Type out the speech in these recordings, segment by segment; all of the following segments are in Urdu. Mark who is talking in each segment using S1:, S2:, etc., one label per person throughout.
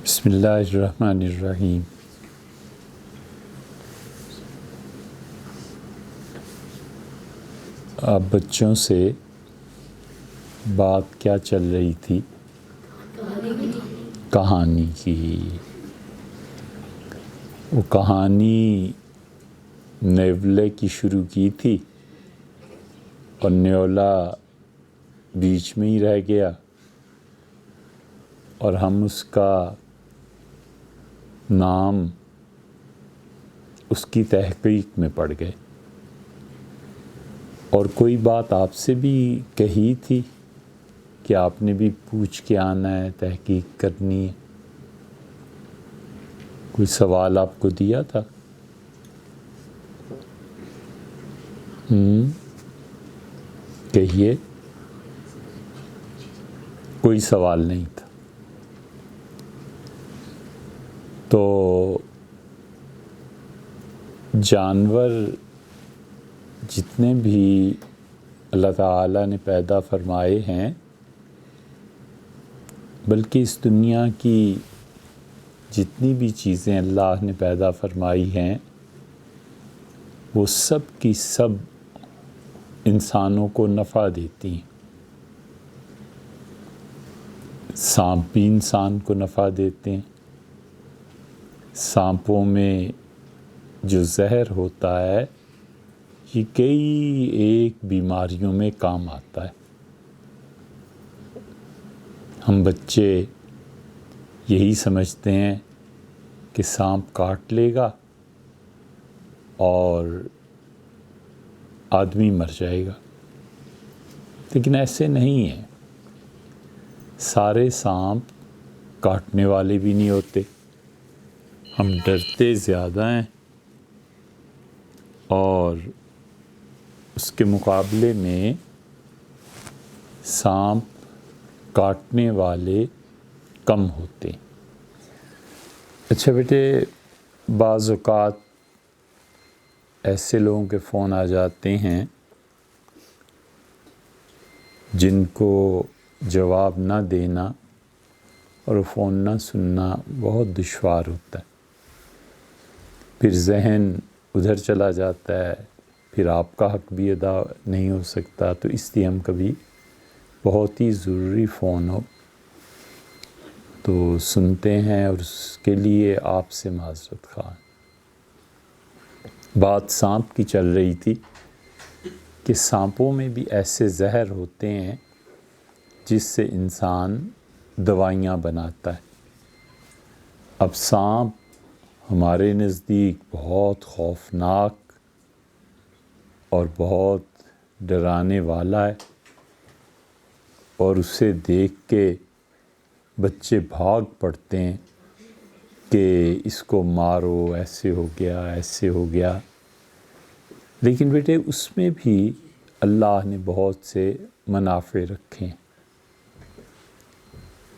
S1: بسم اللہ الرحمن الرحیم۔ اب بچوں سے بات کیا چل رہی تھی؟ کہانی کی۔ وہ کہانی نیولے کی شروع کی تھی اور نیولا بیچ میں ہی رہ گیا اور ہم اس کا نام اس کی تحقیق میں پڑ گئے، اور کوئی بات آپ سے بھی کہی تھی کہ آپ نے بھی پوچھ کے آنا ہے، تحقیق کرنی ہے۔ کوئی سوال آپ کو دیا تھا؟ کہیے۔ کوئی سوال نہیں تھا۔ تو جانور جتنے بھی اللہ تعالیٰ نے پیدا فرمائے ہیں، بلکہ اس دنیا کی جتنی بھی چیزیں اللہ نے پیدا فرمائی ہیں، وہ سب کی سب انسانوں کو نفع دیتی ہیں۔ سانپ بھی انسان کو نفع دیتے ہیں۔ سانپوں میں جو زہر ہوتا ہے یہ کئی ایک بیماریوں میں کام آتا ہے۔ ہم بچے یہی سمجھتے ہیں کہ سانپ کاٹ لے گا اور آدمی مر جائے گا، لیکن ایسے نہیں ہیں۔ سارے سانپ کاٹنے والے بھی نہیں ہوتے۔ ہم ڈرتے زیادہ ہیں اور اس کے مقابلے میں سانپ کاٹنے والے کم ہوتے۔ اچھا بیٹے، بعض اوقات ایسے لوگوں کے فون آ جاتے ہیں جن کو جواب نہ دینا اور فون نہ سننا بہت دشوار ہوتا ہے۔ پھر ذہن ادھر چلا جاتا ہے، پھر آپ کا حق بھی ادا نہیں ہو سکتا۔ تو اس لیے ہم کبھی بہت ہی ضروری فون ہو تو سنتے ہیں، اور اس کے لیے آپ سے معذرت خواہ۔ بات سانپ کی چل رہی تھی کہ سانپوں میں بھی ایسے زہر ہوتے ہیں جس سے انسان دوائیاں بناتا ہے۔ اب سانپ ہمارے نزدیک بہت خوفناک اور بہت ڈرانے والا ہے، اور اسے دیکھ کے بچے بھاگ پڑتے ہیں کہ اس کو مارو، ایسے ہو گیا، ایسے ہو گیا۔ لیکن بیٹے اس میں بھی اللہ نے بہت سے منافع رکھے ہیں۔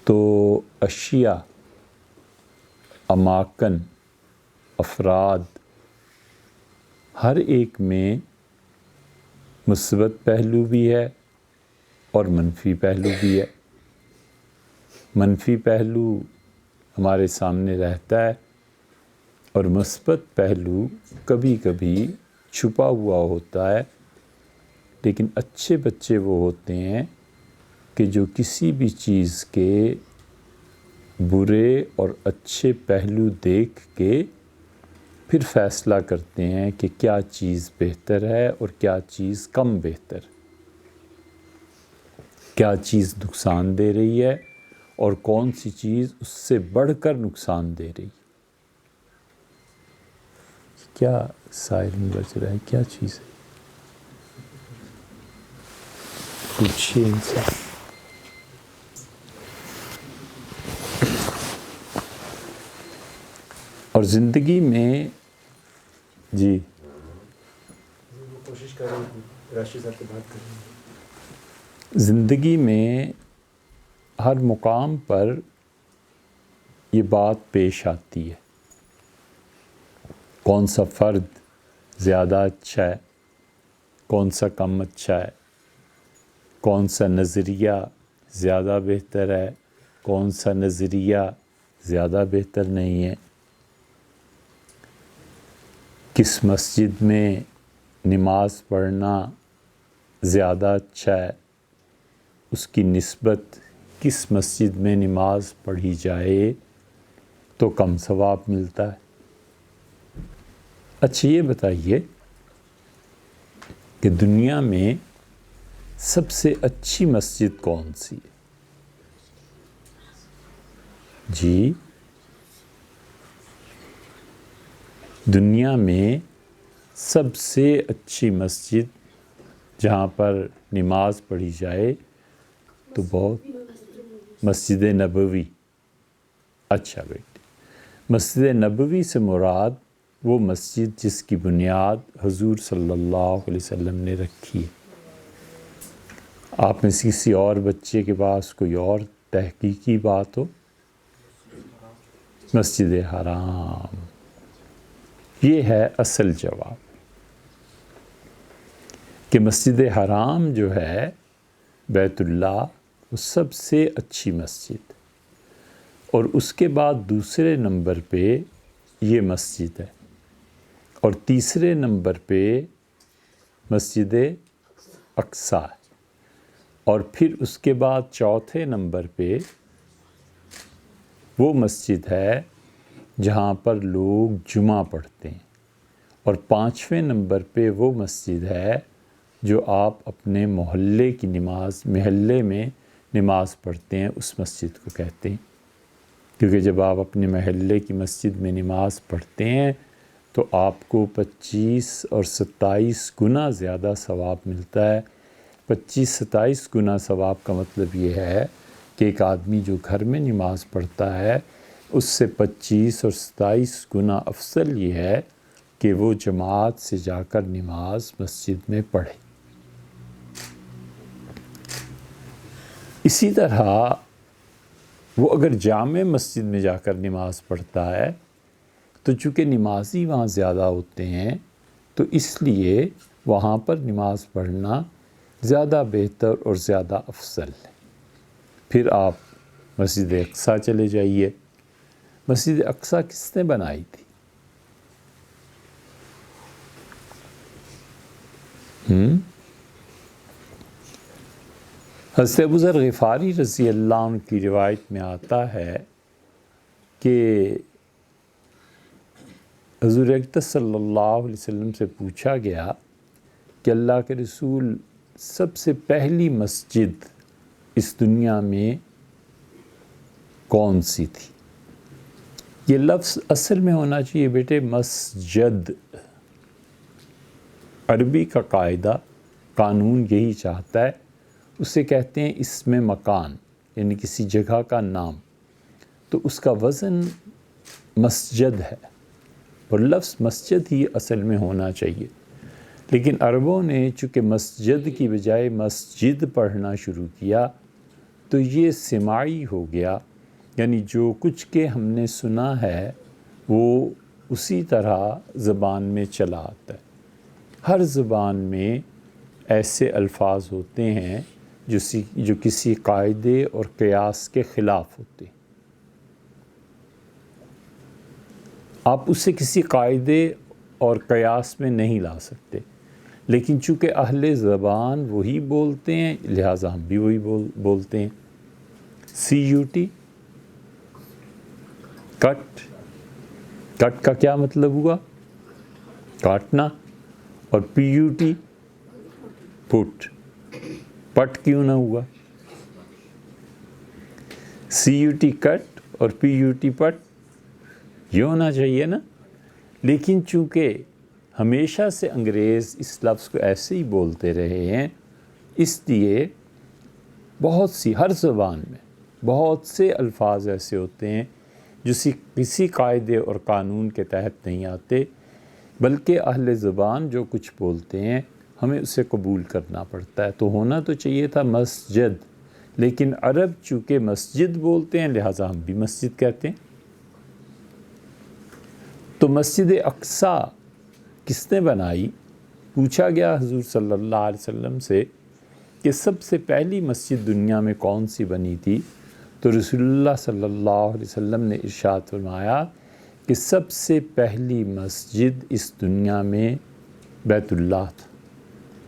S1: تو اشیاء، اماکن، افراد، ہر ایک میں مثبت پہلو بھی ہے اور منفی پہلو بھی ہے۔ منفی پہلو ہمارے سامنے رہتا ہے اور مثبت پہلو کبھی کبھی چھپا ہوا ہوتا ہے۔ لیکن اچھے بچے وہ ہوتے ہیں کہ جو کسی بھی چیز کے برے اور اچھے پہلو دیکھ کے پھر فیصلہ کرتے ہیں کہ کیا چیز بہتر ہے اور کیا چیز کم بہتر، کیا چیز نقصان دے رہی ہے اور کون سی چیز اس سے بڑھ کر نقصان دے رہی ہے۔ کیا سائرن بج رہا ہے؟ کیا چیز ہے؟ پوچھیے ان سے۔ اور زندگی میں جی
S2: کوشش کر رہے ہیں راشد صاحب سے بات کریں۔
S1: زندگی میں ہر مقام پر یہ بات پیش آتی ہے، کون سا فرد زیادہ اچھا ہے، کون سا کم اچھا ہے، کون سا نظریہ زیادہ بہتر ہے، کون سا نظریہ زیادہ بہتر نہیں ہے؟ کس مسجد میں نماز پڑھنا زیادہ اچھا ہے؟ اس کی نسبت کس مسجد میں نماز پڑھی جائے تو کم ثواب ملتا ہے؟ اچھا یہ بتائیے کہ دنیا میں سب سے اچھی مسجد کون سی ہے؟ جی، دنیا میں سب سے اچھی مسجد جہاں پر نماز پڑھی جائے تو بہت مسجد نبوی۔ اچھا بیٹے، مسجد نبوی سے مراد وہ مسجد جس کی بنیاد حضور صلی اللہ علیہ وسلم نے رکھی ہے۔ آپ میں سے کسی اور بچے کے پاس کوئی اور تحقیقی بات ہو؟ مسجد حرام، یہ ہے اصل جواب کہ مسجد حرام جو ہے بیت اللہ، وہ سب سے اچھی مسجد، اور اس کے بعد دوسرے نمبر پہ یہ مسجد ہے، اور تیسرے نمبر پہ مسجد اقصیٰ ہے، اور پھر اس کے بعد چوتھے نمبر پہ وہ مسجد ہے جہاں پر لوگ جمعہ پڑھتے ہیں، اور پانچویں نمبر پہ وہ مسجد ہے جو آپ اپنے محلے میں نماز پڑھتے ہیں، اس مسجد کو کہتے ہیں، کیونکہ جب آپ اپنے محلے کی مسجد میں نماز پڑھتے ہیں تو آپ کو 25 اور 27 گنا زیادہ ثواب ملتا ہے۔ 25-27 گنا ثواب کا مطلب یہ ہے کہ ایک آدمی جو گھر میں نماز پڑھتا ہے اس سے 25 اور 27 گنا افضل یہ ہے کہ وہ جماعت سے جا کر نماز مسجد میں پڑھے۔ اسی طرح وہ اگر جامع مسجد میں جا کر نماز پڑھتا ہے تو چونکہ نمازی وہاں زیادہ ہوتے ہیں تو اس لیے وہاں پر نماز پڑھنا زیادہ بہتر اور زیادہ افضل ہے۔ پھر آپ مسجد اقصیٰ چلے جائیے۔ مسجد اقصیٰ کس نے بنائی تھی؟ حضرت ابو ذر غفاری رضی اللہ عنہ کی روایت میں آتا ہے کہ حضور اقدس صلی اللہ علیہ وسلم سے پوچھا گیا کہ اللہ کے رسول، سب سے پہلی مسجد اس دنیا میں کون سی تھی؟ یہ لفظ اصل میں ہونا چاہیے بیٹے مسجد۔ عربی کا قانون یہی چاہتا ہے، اسے کہتے ہیں اسم مکان، یعنی کسی جگہ کا نام، تو اس کا وزن مسجد ہے، اور لفظ مسجد ہی اصل میں ہونا چاہیے، لیکن عربوں نے چونکہ مسجد کی بجائے مسجد پڑھنا شروع کیا تو یہ سماعی ہو گیا، یعنی جو کچھ کہ ہم نے سنا ہے وہ اسی طرح زبان میں چلا آتا ہے۔ ہر زبان میں ایسے الفاظ ہوتے ہیں جو کسی قاعدے اور قیاس کے خلاف ہوتے ہیں۔ آپ اسے کسی قاعدے اور قیاس میں نہیں لا سکتے، لیکن چونکہ اہل زبان وہی بولتے ہیں لہٰذا ہم بھی وہی بولتے ہیں۔ CUT کٹ کا کیا مطلب ہوا؟ کاٹنا، اور PUT پٹ کیوں نہ ہوا؟ CUT کٹ اور PUT پٹ یہ ہونا چاہیے نا، لیکن چونکہ ہمیشہ سے انگریز اس لفظ کو ایسے ہی بولتے رہے ہیں، اس لیے ہر زبان میں بہت سے الفاظ ایسے ہوتے ہیں جو کسی قاعدے اور قانون کے تحت نہیں آتے، بلکہ اہل زبان جو کچھ بولتے ہیں ہمیں اسے قبول کرنا پڑتا ہے۔ تو ہونا تو چاہیے تھا مسجد، لیکن عرب چونکہ مسجد بولتے ہیں لہٰذا ہم بھی مسجد کہتے ہیں۔ تو مسجد اقصیٰ کس نے بنائی؟ پوچھا گیا حضور صلی اللہ علیہ وسلم سے کہ سب سے پہلی مسجد دنیا میں کون سی بنی تھی، تو رسول اللہ صلی اللہ علیہ وسلم نے ارشاد فرمایا کہ سب سے پہلی مسجد اس دنیا میں بیت اللہ تھا۔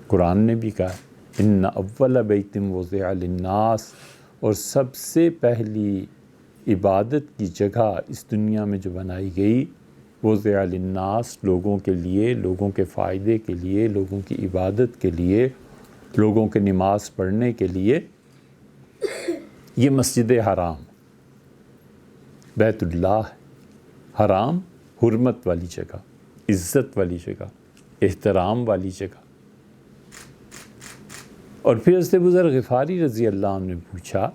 S1: قرآن نے بھی کہا ان اول بیت وضع للناس، اور سب سے پہلی عبادت کی جگہ اس دنیا میں جو بنائی گئی وضع للناس، لوگوں کے لیے، لوگوں کے فائدے کے لیے، لوگوں کی عبادت کے لیے، لوگوں کے نماز پڑھنے کے لیے، یہ مسجد حرام، بیت اللہ حرام، حرمت والی جگہ، عزت والی جگہ، احترام والی جگہ۔ اور پھر حضرت ابو ذر غفاری رضی اللہ عنہ نے پوچھا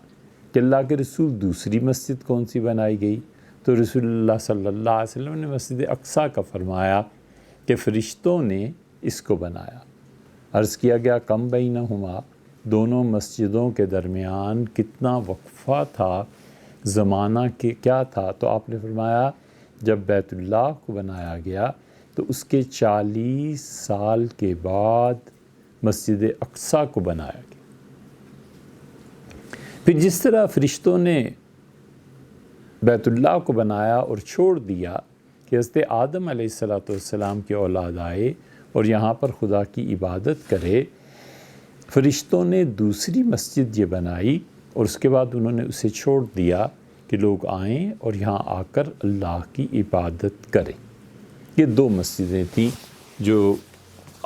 S1: کہ اللہ کے رسول دوسری مسجد کون سی بنائی گئی؟ تو رسول اللہ صلی اللہ علیہ وسلم نے مسجد اقصیٰ کا فرمایا کہ فرشتوں نے اس کو بنایا۔ عرض کیا گیا کم بینہما، دونوں مسجدوں کے درمیان کتنا وقفہ تھا، زمانہ کیا تھا؟ تو آپ نے فرمایا جب بیت اللہ کو بنایا گیا تو اس کے 40 سال کے بعد مسجد اقصیٰ کو بنایا گیا۔ پھر جس طرح فرشتوں نے بیت اللہ کو بنایا اور چھوڑ دیا کہ حضرت آدم علیہ السلام کے اولاد آئے اور یہاں پر خدا کی عبادت کرے، فرشتوں نے دوسری مسجد یہ بنائی اور اس کے بعد انہوں نے اسے چھوڑ دیا کہ لوگ آئیں اور یہاں آ کر اللہ کی عبادت کریں۔ یہ 2 مسجدیں تھیں جو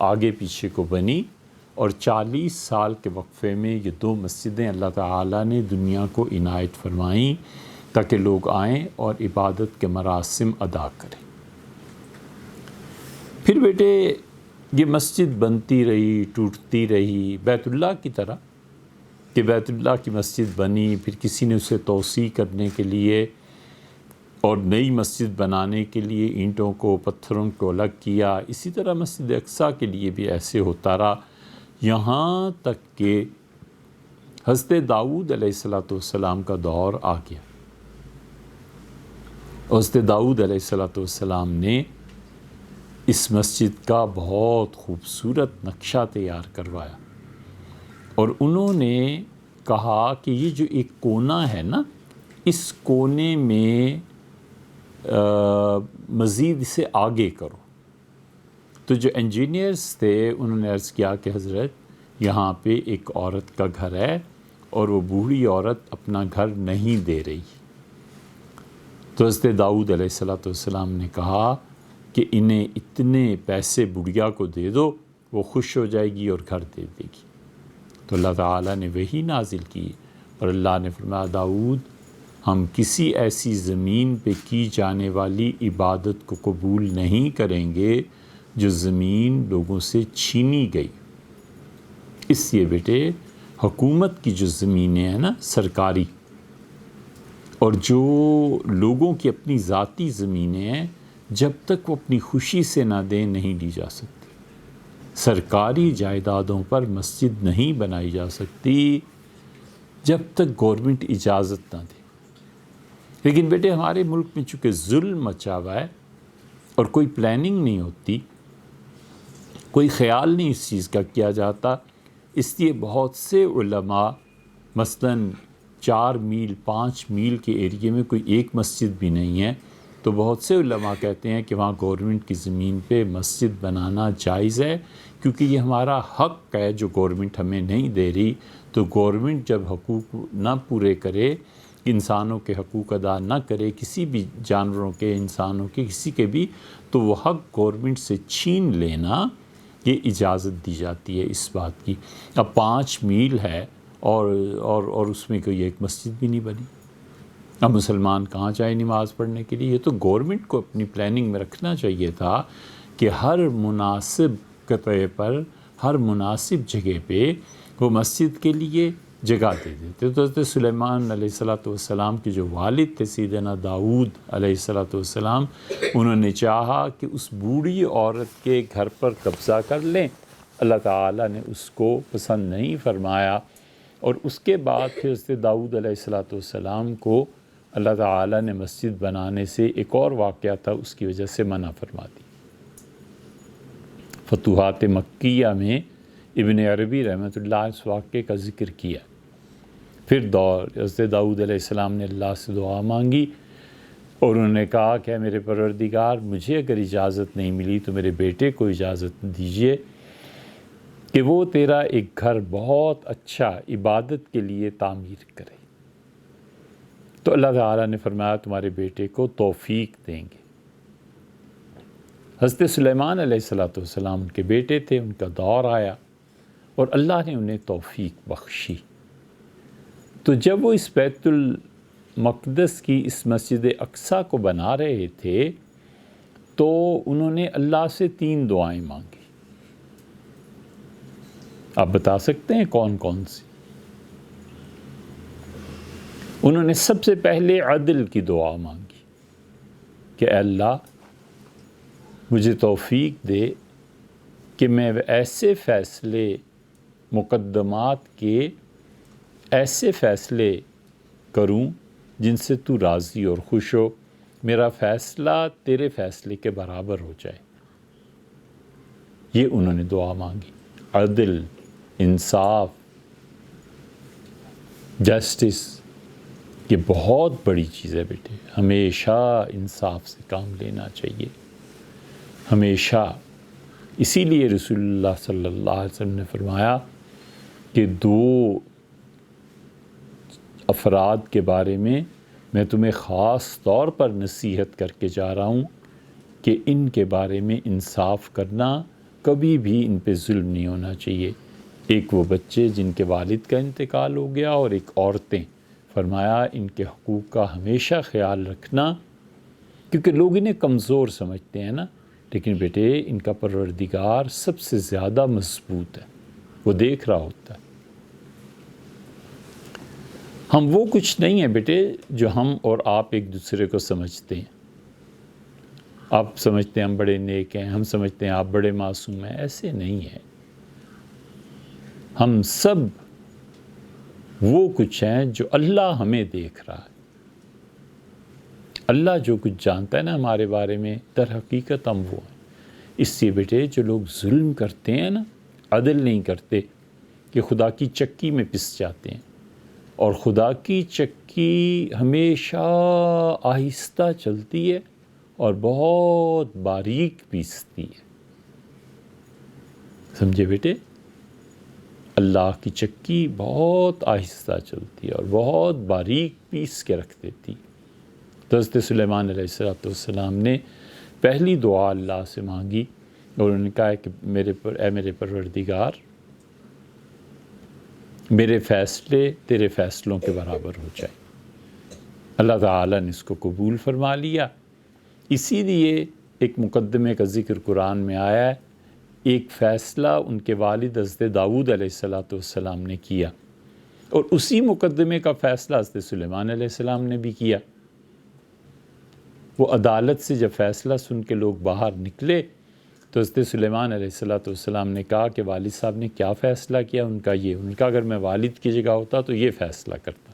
S1: آگے پیچھے کو بنی، اور 40 سال کے وقفے میں یہ 2 مسجدیں اللہ تعالیٰ نے دنیا کو عنایت فرمائیں تاکہ لوگ آئیں اور عبادت کے مراسم ادا کریں۔ پھر بیٹے یہ مسجد بنتی رہی، ٹوٹتی رہی، بیت اللہ کی طرح کہ بیت اللہ کی مسجد بنی، پھر کسی نے اسے توسیع کرنے کے لیے اور نئی مسجد بنانے کے لیے اینٹوں کو، پتھروں کو الگ کیا۔ اسی طرح مسجد اقصیٰ کے لیے بھی ایسے ہوتا رہا، یہاں تک کہ حضرت داؤد علیہ السلام کا دور آ گیا۔ حضرت داؤد علیہ السلام نے اس مسجد کا بہت خوبصورت نقشہ تیار کروایا، اور انہوں نے کہا کہ یہ جو ایک کونا ہے نا، اس کونے میں مزید اسے آگے کرو۔ تو جو انجینئرز تھے انہوں نے عرض کیا کہ حضرت یہاں پہ ایک عورت کا گھر ہے اور وہ بوڑھی عورت اپنا گھر نہیں دے رہی۔ تو حضرت داؤد علیہ السلام نے کہا کہ انہیں اتنے پیسے بڑھیا کو دے دو، وہ خوش ہو جائے گی اور گھر دے دے گی۔ تو اللہ تعالیٰ نے وحی نازل کی اور اللہ نے فرمایا داؤد، ہم کسی ایسی زمین پہ کی جانے والی عبادت کو قبول نہیں کریں گے جو زمین لوگوں سے چھینی گئی۔ اس لیے بیٹے حکومت کی جو زمینیں ہیں نا سرکاری، اور جو لوگوں کی اپنی ذاتی زمینیں ہیں، جب تک وہ اپنی خوشی سے نہ دیں نہیں لی جا سکتی۔ سرکاری جائیدادوں پر مسجد نہیں بنائی جا سکتی جب تک گورنمنٹ اجازت نہ دے۔ لیکن بیٹے ہمارے ملک میں چونکہ ظلم مچا ہوا ہے اور کوئی پلاننگ نہیں ہوتی، کوئی خیال نہیں اس چیز کا کیا جاتا، اس لیے بہت سے علماء مثلاً 4 میل 5 میل کے ایریے میں کوئی ایک مسجد بھی نہیں ہے، تو بہت سے علماء کہتے ہیں کہ وہاں گورنمنٹ کی زمین پہ مسجد بنانا جائز ہے، کیونکہ یہ ہمارا حق ہے جو گورنمنٹ ہمیں نہیں دے رہی۔ تو گورنمنٹ جب حقوق نہ پورے کرے، انسانوں کے حقوق ادا نہ کرے، کسی بھی جانوروں کے، انسانوں کے، کسی کے بھی، تو وہ حق گورنمنٹ سے چھین لینا، یہ اجازت دی جاتی ہے اس بات کی۔ اب 5 میل ہے اور اس میں کوئی ایک مسجد بھی نہیں بنی، اب مسلمان کہاں جائے نماز پڑھنے کے لیے؟ یہ تو گورنمنٹ کو اپنی پلاننگ میں رکھنا چاہیے تھا کہ ہر مناسب قطعے پر، ہر مناسب جگہ پہ وہ مسجد کے لیے جگہ دے دیتے۔ تو حضرت سلیمان علیہ السلام کے جو والد تھے سیدنا داؤد علیہ السلام، انہوں نے چاہا کہ اس بوڑھی عورت کے گھر پر قبضہ کر لیں۔ اللہ تعالیٰ نے اس کو پسند نہیں فرمایا، اور اس کے بعد پھر حضرت داؤد علیہ السلام کو اللہ تعالیٰ نے مسجد بنانے سے ایک اور واقعہ تھا، اس کی وجہ سے منع فرما دی۔ فتوحات مکیہ میں ابن عربی رحمۃ اللہ اس واقعے کا ذکر کیا۔ پھر حضرت داؤد علیہ السلام نے اللہ سے دعا مانگی اور انہوں نے کہا کہ میرے پروردگار مجھے اگر اجازت نہیں ملی تو میرے بیٹے کو اجازت دیجیے کہ وہ تیرا ایک گھر بہت اچھا عبادت کے لیے تعمیر کرے۔ تو اللہ تعالیٰ نے فرمایا تمہارے بیٹے کو توفیق دیں گے۔ حضرت سلیمان علیہ السلام ان کے بیٹے تھے، ان کا دور آیا اور اللہ نے انہیں توفیق بخشی۔ تو جب وہ اس بیت المقدس کی اس مسجد اقصیٰ کو بنا رہے تھے تو انہوں نے اللہ سے 3 دعائیں مانگی۔ آپ بتا سکتے ہیں کون کون سی؟ انہوں نے سب سے پہلے عدل کی دعا مانگی کہ اے اللہ مجھے توفیق دے کہ میں ایسے فیصلے مقدمات کے ایسے فیصلے کروں جن سے تو راضی اور خوش ہو، میرا فیصلہ تیرے فیصلے کے برابر ہو جائے۔ یہ انہوں نے دعا مانگی۔ عدل، انصاف، جسٹس، یہ بہت بڑی چیز ہے بیٹے۔ ہمیشہ انصاف سے کام لینا چاہیے، ہمیشہ۔ اسی لیے رسول اللہ صلی اللہ علیہ وسلم نے فرمایا کہ 2 افراد کے بارے میں تمہیں خاص طور پر نصیحت کر کے جا رہا ہوں کہ ان کے بارے میں انصاف کرنا، کبھی بھی ان پہ ظلم نہیں ہونا چاہیے۔ ایک وہ بچے جن کے والد کا انتقال ہو گیا، اور ایک عورتیں۔ فرمایا ان کے حقوق کا ہمیشہ خیال رکھنا، کیونکہ لوگ انہیں کمزور سمجھتے ہیں نا، لیکن بیٹے ان کا پروردگار سب سے زیادہ مضبوط ہے، وہ دیکھ رہا ہوتا ہے۔ ہم وہ کچھ نہیں ہیں بیٹے جو ہم اور آپ ایک دوسرے کو سمجھتے ہیں۔ آپ سمجھتے ہیں ہم بڑے نیک ہیں، ہم سمجھتے ہیں آپ بڑے معصوم ہیں، ایسے نہیں ہیں۔ ہم سب وہ کچھ ہیں جو اللہ ہمیں دیکھ رہا ہے۔ اللہ جو کچھ جانتا ہے نا ہمارے بارے میں، در حقیقت ہم وہ ہیں۔ اس سے بیٹے جو لوگ ظلم کرتے ہیں نا، عدل نہیں کرتے، کہ خدا کی چکی میں پس جاتے ہیں، اور خدا کی چکی ہمیشہ آہستہ چلتی ہے اور بہت باریک پیستی ہے۔ سمجھے بیٹے؟ اللہ کی چکی بہت آہستہ چلتی ہے اور بہت باریک پیس کے رکھ دیتی۔ تو حضرت سلیمان علیہ السلام نے پہلی دعا اللہ سے مانگی اور انہوں نے کہا کہ اے میرے پروردگار، میرے فیصلے تیرے فیصلوں کے برابر ہو جائے۔ اللہ تعالیٰ نے اس کو قبول فرما لیا۔ اسی لیے ایک مقدمے کا ذکر قرآن میں آیا ہے، ایک فیصلہ ان کے والد حضرت داؤد علیہ السلام نے کیا، اور اسی مقدمے کا فیصلہ حضرت سلیمان علیہ السلام نے بھی کیا۔ وہ عدالت سے جب فیصلہ سن کے لوگ باہر نکلے تو حضرت سلیمان علیہ السلام نے کہا کہ والد صاحب نے کیا فیصلہ کیا؟ ان کا یہ، ان کا اگر میں والد کی جگہ ہوتا تو یہ فیصلہ کرتا۔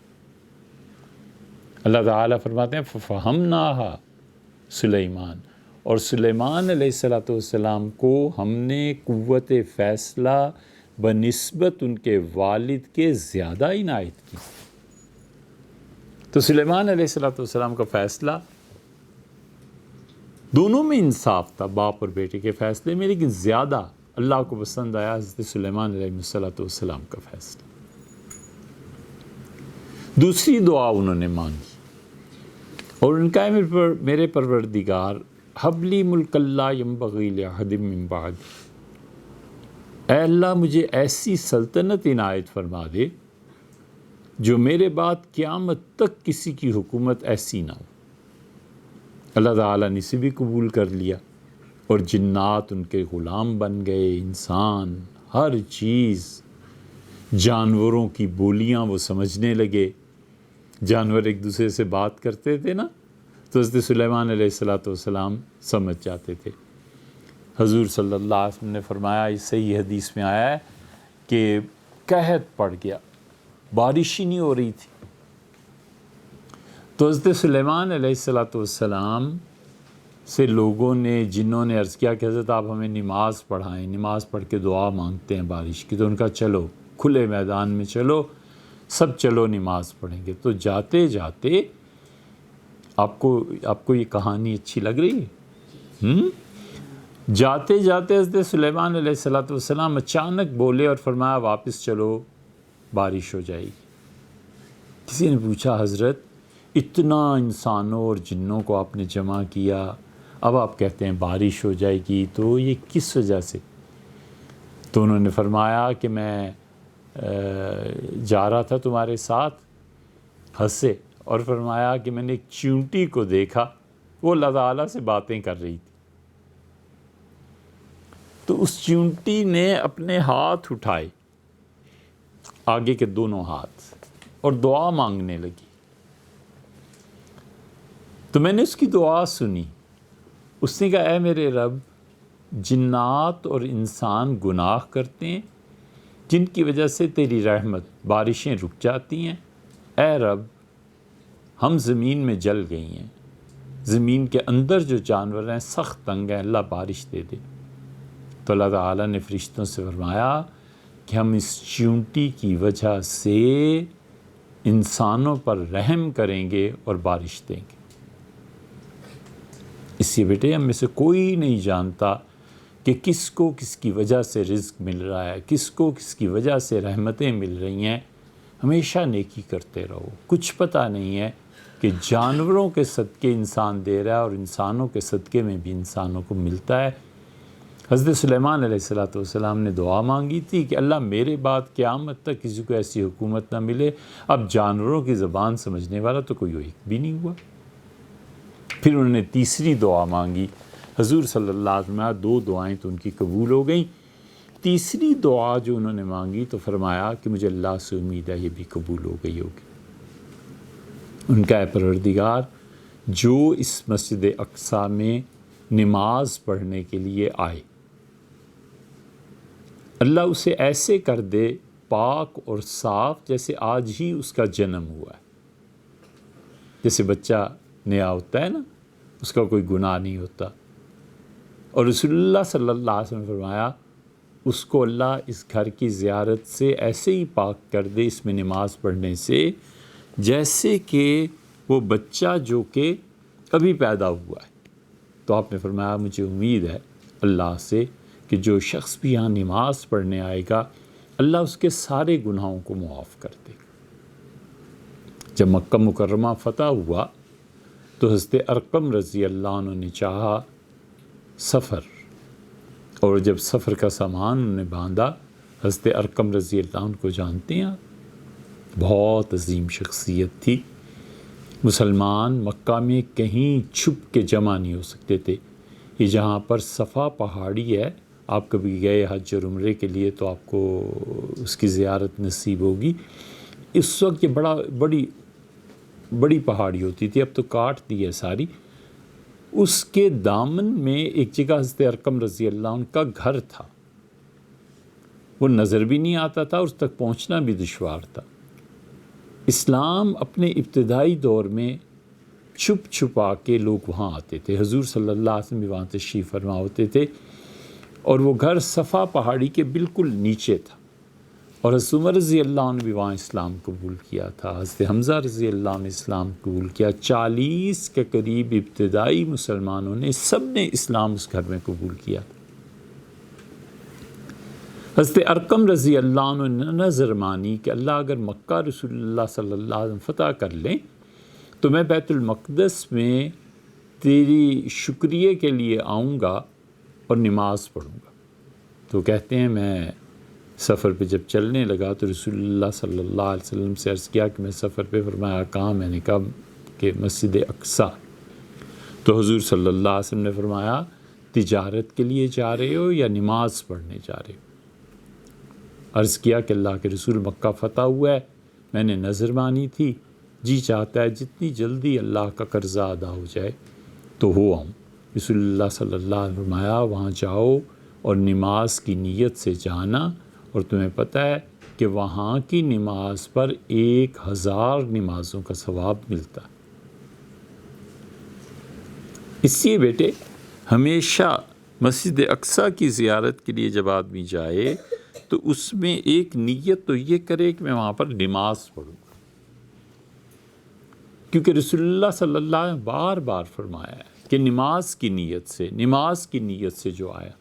S1: اللہ تعالیٰ فرماتے ہیں فَفَهَمْنَاهَا سلیمان، اور سلیمان علیہ السلام کو ہم نے قوت فیصلہ بنسبت ان کے والد کے زیادہ عنایت کی۔ تو سلیمان علیہ السلام کا فیصلہ دونوں میں انصاف تھا، باپ اور بیٹے کے فیصلے میں، لیکن زیادہ اللہ کو پسند آیا حضرت سلیمان علیہ السلام کا فیصلہ۔ دوسری دعا انہوں نے مانگی اور ان کا میرے پروردگار ہب لی ملکا لا ینبغی لأحد من بعدی، اے اللہ مجھے ایسی سلطنت عنایت فرما دے جو میرے بعد قیامت تک کسی کی حکومت ایسی نہ ہو۔ اللہ تعالیٰ نے اسے بھی قبول کر لیا، اور جنات ان کے غلام بن گئے، انسان، ہر چیز، جانوروں کی بولیاں وہ سمجھنے لگے۔ جانور ایک دوسرے سے بات کرتے تھے نا، تو حضرت سلیمان علیہ السلام سمجھ جاتے تھے۔ حضور صلی اللہ علیہ وسلم نے فرمایا، اس صحیح حدیث میں آیا ہے کہ قحط پڑ گیا، بارش ہی نہیں ہو رہی تھی، تو حضرت سلیمان علیہ السلام سے لوگوں نے، جنہوں نے عرض کیا کہ حضرت آپ ہمیں نماز پڑھائیں، نماز پڑھ کے دعا مانگتے ہیں بارش کی۔ تو ان کا چلو کھلے میدان میں چلو، سب چلو نماز پڑھیں گے. تو جاتے جاتے آپ کو یہ کہانی اچھی لگ رہی ہے؟ جاتے جاتے حضرت سلیمان علیہ السلام اچانک بولے اور فرمایا واپس چلو، بارش ہو جائے گی. کسی نے پوچھا حضرت اتنا انسانوں اور جنوں کو آپ نے جمع کیا، اب آپ کہتے ہیں بارش ہو جائے گی، تو یہ کس وجہ سے؟ تو انہوں نے فرمایا کہ میں جا رہا تھا تمہارے ساتھ، ہنسے اور فرمایا کہ میں نے ایک چیونٹی کو دیکھا، وہ اللہ تعالیٰ سے باتیں کر رہی تھی. تو اس چیونٹی نے اپنے ہاتھ اٹھائے، آگے کے دونوں ہاتھ، اور دعا مانگنے لگی. تو میں نے اس کی دعا سنی. اس نے کہا اے میرے رب، جنات اور انسان گناہ کرتے ہیں جن کی وجہ سے تیری رحمت بارشیں رک جاتی ہیں. اے رب، ہم زمین میں جل گئی ہیں، زمین کے اندر جو جانور ہیں سخت تنگ ہیں، اللہ بارش دے دے. تو اللہ تعالیٰ نے فرشتوں سے فرمایا کہ ہم اس چیونٹی کی وجہ سے انسانوں پر رحم کریں گے اور بارش دیں گے. اس لیے بیٹے ہم میں سے کوئی نہیں جانتا کہ کس کو کس کی وجہ سے رزق مل رہا ہے، کس کو کس کی وجہ سے رحمتیں مل رہی ہیں. ہمیشہ نیکی کرتے رہو. کچھ پتہ نہیں ہے کہ جانوروں کے صدقے انسان دے رہا ہے اور انسانوں کے صدقے میں بھی انسانوں کو ملتا ہے. حضرت سلیمان علیہ السلام نے دعا مانگی تھی کہ اللہ میرے بعد قیامت تک کسی کو ایسی حکومت نہ ملے. اب جانوروں کی زبان سمجھنے والا تو کوئی ایک بھی نہیں ہوا. پھر انہوں نے تیسری دعا مانگی. حضور صلی اللہ علیہ وسلم 2 دعائیں تو ان کی قبول ہو گئیں. تیسری دعا جو انہوں نے مانگی تو فرمایا کہ مجھے اللہ سے امید ہے یہ بھی قبول ہو گئی ہوگی. ان کا اے پروردگار، جو اس مسجد اقصیٰ میں نماز پڑھنے کے لیے آئے، اللہ اسے ایسے کر دے پاک اور صاف جیسے آج ہی اس کا جنم ہوا ہے. جیسے بچہ نیا ہوتا ہے نا، اس کا کوئی گناہ نہیں ہوتا. اور رسول اللہ صلی اللہ علیہ وسلم نے فرمایا اس کو اللہ اس گھر کی زیارت سے ایسے ہی پاک کر دے، اس میں نماز پڑھنے سے، جیسے کہ وہ بچہ جو کہ ابھی پیدا ہوا ہے. تو آپ نے فرمایا مجھے امید ہے اللہ سے کہ جو شخص بھی یہاں نماز پڑھنے آئے گا اللہ اس کے سارے گناہوں کو معاف کر دے گا. جب مکہ مکرمہ فتح ہوا تو حضرت ارقم رضی اللہ عنہ نے چاہا سفر، اور جب سفر کا سامان انہوں نے باندھا، حضرت ارقم رضی اللہ عنہ کو جانتے ہیں آپ، بہت عظیم شخصیت تھی. مسلمان مکہ میں کہیں چھپ کے جمع نہیں ہو سکتے تھے. یہ جہاں پر صفا پہاڑی ہے، آپ کبھی گئے حج اور عمرے کے لیے تو آپ کو اس کی زیارت نصیب ہوگی. اس وقت یہ بڑی پہاڑی ہوتی تھی، اب تو کاٹ دی ہے ساری. اس کے دامن میں ایک جگہ حضرت ارقم رضی اللہ عنہ کا گھر تھا. وہ نظر بھی نہیں آتا تھا، اس تک پہنچنا بھی دشوار تھا. اسلام اپنے ابتدائی دور میں چھپ چھپا کے لوگ وہاں آتے تھے. حضور صلی اللہ علیہ وسلم بھی وہاں تشریف فرما ہوتے تھے، اور وہ گھر صفا پہاڑی کے بالکل نیچے تھا. اور حضرت عمر رضی اللہ عنہ بھی وہاں اسلام قبول کیا تھا. حضرت حمزہ رضی اللہ عنہ نے اسلام قبول کیا. 40 کے قریب ابتدائی مسلمانوں نے سب نے اسلام اس گھر میں قبول کیا. حضرت ارقم رضی اللہ عنہ نے نظر مانی کہ اللہ اگر مکہ رسول اللہ صلی اللہ علیہ وسلم فتح کر لیں تو میں بیت المقدس میں تیری شکریہ کے لیے آؤں گا اور نماز پڑھوں گا. تو کہتے ہیں میں سفر پہ جب چلنے لگا تو رسول اللہ صلی اللہ علیہ وسلم سے عرض کیا کہ میں سفر پہ. فرمایا کہاں؟ میں نے کہا کہ مسجد اقصیٰ. تو حضور صلی اللہ علیہ وسلم نے فرمایا تجارت کے لیے جا رہے ہو یا نماز پڑھنے جا رہے ہو؟ عرض کیا کہ اللہ کے رسول مکہ فتح ہوا ہے، میں نے نظر مانی تھی، جی چاہتا ہے جتنی جلدی اللہ کا قرضہ ادا ہو جائے تو ہو آؤں. رسول اللہ صلی اللہ علیہ وسلم نے فرمایا وہاں جاؤ اور نماز کی نیت سے جانا، اور تمہیں پتہ ہے کہ وہاں کی نماز پر 1000 نمازوں کا ثواب ملتا. اس لیے بیٹے ہمیشہ مسجد اقصیٰ کی زیارت کے لیے جب آدمی جائے تو اس میں ایک نیت تو یہ کرے کہ میں وہاں پر نماز پڑھوں گا، کیونکہ رسول اللہ صلی اللہ علیہ وسلم بار بار فرمایا ہے کہ نماز کی نیت سے جو آیا،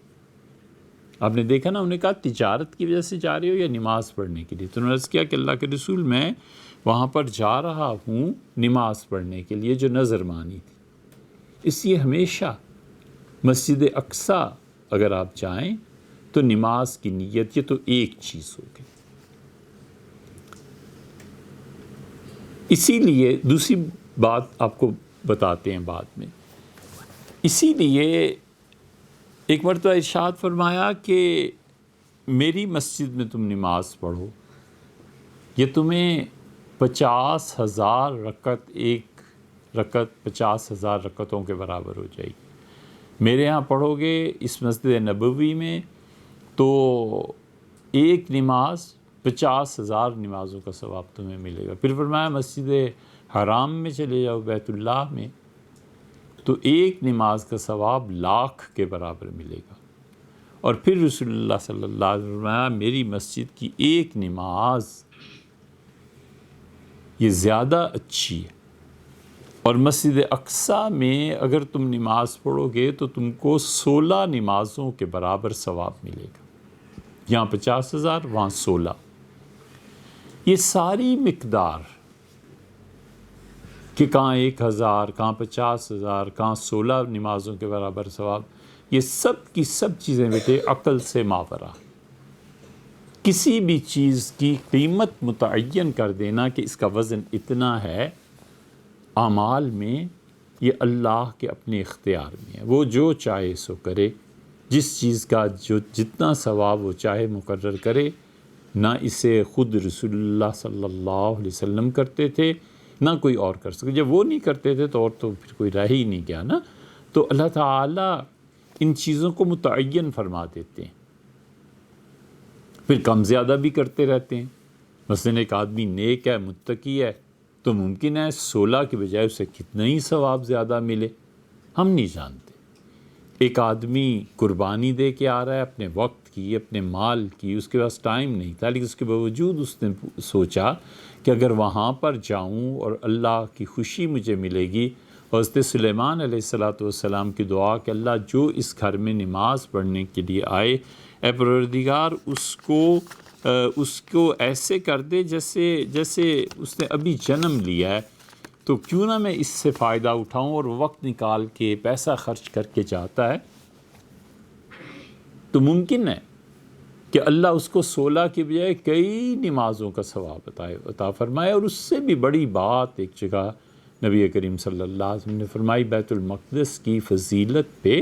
S1: آپ نے دیکھا نا، انہوں نے کہا تجارت کی وجہ سے جا رہے ہو یا نماز پڑھنے کے لیے؟ تو انہوں نے عرض کیا کہ اللہ کے رسول میں وہاں پر جا رہا ہوں نماز پڑھنے کے لیے جو نظر مانی تھی۔ اس لیے ہمیشہ مسجد اقصیٰ اگر آپ جائیں تو نماز کی نیت، یہ تو ایک چیز ہو گئی۔ اسی لیے دوسری بات آپ کو بتاتے ہیں بعد میں، اسی لیے ایک مرتبہ ارشاد فرمایا کہ میری مسجد میں تم نماز پڑھو، یہ تمہیں 50,000 رکعت، ایک رکعت 50,000 رکعتوں کے برابر ہو جائے گی۔ میرے ہاں پڑھو گے اس مسجد نبوی میں تو ایک نماز 50,000 نمازوں کا ثواب تمہیں ملے گا۔ پھر فرمایا مسجد حرام میں چلے جاؤ، بیت اللہ میں، تو ایک نماز کا ثواب 1,00,000 کے برابر ملے گا۔ اور پھر رسول اللہ صلی اللہ علیہ وسلم نے فرمایا میری مسجد کی ایک نماز یہ زیادہ اچھی ہے، اور مسجد اقصیٰ میں اگر تم نماز پڑھو گے تو تم کو 16 نمازوں کے برابر ثواب ملے گا۔ یہاں 50,000، وہاں 16۔ یہ ساری مقدار کہ کہاں 1,000، کہاں 50,000، کہاں 16 نمازوں کے برابر ثواب، یہ سب کی سب چیزیں بیٹے عقل سے ماورا۔ کسی بھی چیز کی قیمت متعین کر دینا کہ اس کا وزن اتنا ہے، اعمال میں یہ اللہ کے اپنے اختیار میں ہے، وہ جو چاہے سو کرے، جس چیز کا جو جتنا ثواب وہ چاہے مقرر کرے۔ نہ اسے خود رسول اللہ صلی اللہ علیہ وسلم کرتے تھے، نہ کوئی اور کر سکے۔ جب وہ نہیں کرتے تھے تو اور تو پھر کوئی رہ ہی نہیں گیا نا۔ تو اللہ تعالیٰ ان چیزوں کو متعین فرما دیتے ہیں، پھر کم زیادہ بھی کرتے رہتے ہیں۔ مثلاً ایک آدمی نیک ہے، متقی ہے، تو ممکن ہے 16 کی بجائے اسے کتنا ہی ثواب زیادہ ملے، ہم نہیں جانتے۔ ایک آدمی قربانی دے کے آ رہا ہے اپنے وقت کی، اپنے مال کی، اس کے پاس ٹائم نہیں تھا، لیکن اس کے باوجود اس نے سوچا کہ اگر وہاں پر جاؤں اور اللہ کی خوشی مجھے ملے گی۔ حضرت سلیمان علیہ السلام کی دعا کہ اللہ جو اس گھر میں نماز پڑھنے کے لیے آئے، اے پروردگار اس کو ایسے کر دے جیسے اس نے ابھی جنم لیا ہے، تو کیوں نہ میں اس سے فائدہ اٹھاؤں، اور وقت نکال کے پیسہ خرچ کر کے جاتا ہے، تو ممکن ہے کہ اللہ اس کو 16 کی بجائے کئی نمازوں کا ثواب عطا فرمائے۔ اور اس سے بھی بڑی بات ایک جگہ نبی کریم صلی اللہ علیہ وسلم نے فرمائی، بیت المقدس کی فضیلت پہ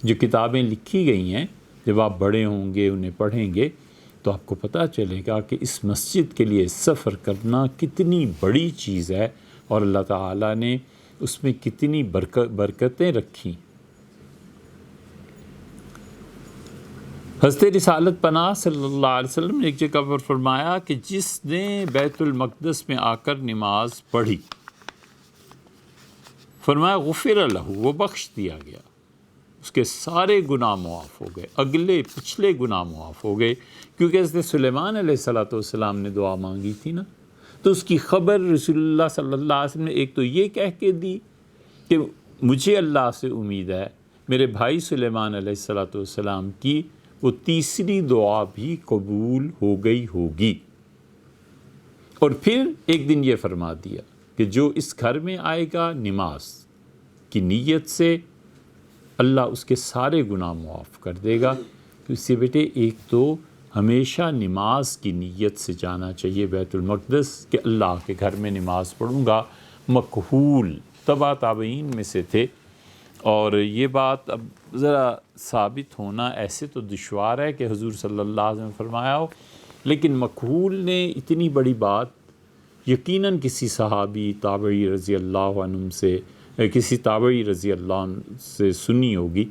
S1: جو کتابیں لکھی گئی ہیں، جب آپ بڑے ہوں گے انہیں پڑھیں گے تو آپ کو پتہ چلے گا کہ اس مسجد کے لیے سفر کرنا کتنی بڑی چیز ہے، اور اللہ تعالیٰ نے اس میں کتنی برکتیں رکھی۔ حضرت رسالت پناہ صلی اللہ علیہ وسلم نے ایک جگہ پر فرمایا کہ جس نے بیت المقدس میں آ کر نماز پڑھی، فرمایا غفر لہ، وہ بخش دیا گیا، اس کے سارے گناہ معاف ہو گئے، اگلے پچھلے گناہ معاف ہو گئے، کیونکہ حضرت سلیمان علیہ السلام نے دعا مانگی تھی نا۔ تو اس کی خبر رسول اللہ صلی اللہ علیہ وسلم نے ایک تو یہ کہہ کے دی کہ مجھے اللہ سے امید ہے میرے بھائی سلیمان علیہ السلام کی وہ تیسری دعا بھی قبول ہو گئی ہوگی، اور پھر ایک دن یہ فرما دیا کہ جو اس گھر میں آئے گا نماز کی نیت سے، اللہ اس کے سارے گناہ معاف کر دے گا۔ تو اس سے بیٹے ایک تو ہمیشہ نماز کی نیت سے جانا چاہیے بیت المقدس کہ اللہ کے گھر میں نماز پڑھوں گا۔ مکحول تابعین میں سے تھے، اور یہ بات اب ذرا ثابت ہونا ایسے تو دشوار ہے کہ حضور صلی اللہ علیہ وسلم نے فرمایا ہو، لیکن مکحول نے اتنی بڑی بات یقیناً کسی صحابی تابعی رضی اللہ عنہ سے، کسی تابعی رضی اللہ عنہ سے سنی ہوگی،